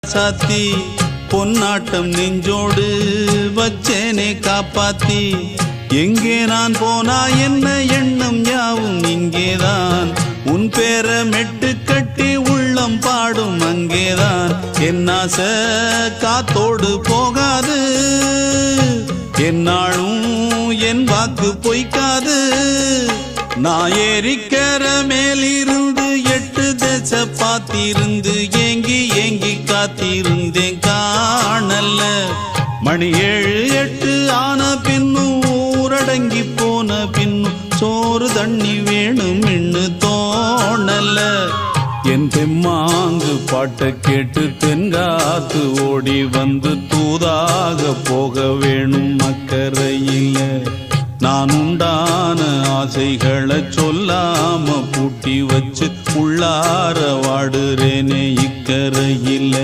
சாத்தி பொன்னாட்டம் நெஞ்சோடு வச்சேனே காப்பாத்தி எங்கே நான் போனா என்ன எண்ணம் யாவும் இங்கேதான் உன் பேர மெட்டு கட்டி உள்ளம் பாடும் அங்கேதான் என் ஆசை காத்தோடு போகாது என்னாலும் என் வாக்கு பொய்க்காது நான் ஏறிக்கிற மேலிருந்து 8 தேச பாத்திருந்து ஏங்கி ஏங்கி காத்திருந்தேன் காணல்ல மணி 7 8 ஆன பின்னும் ஊரடங்கி போன பின்னும் சோறு தண்ணி வேணும் இன்னு தோணல என் தெம்மாங்கு பாட்டை கேட்டு தென்காத்து ஓடி வந்து தூதாக போக வேணும் அக்கறையில் நான் உண்டான ஆசைகளை சொல்லாம பூட்டி வச்சு உள்ளார வாடுறேனே இக்கரையில்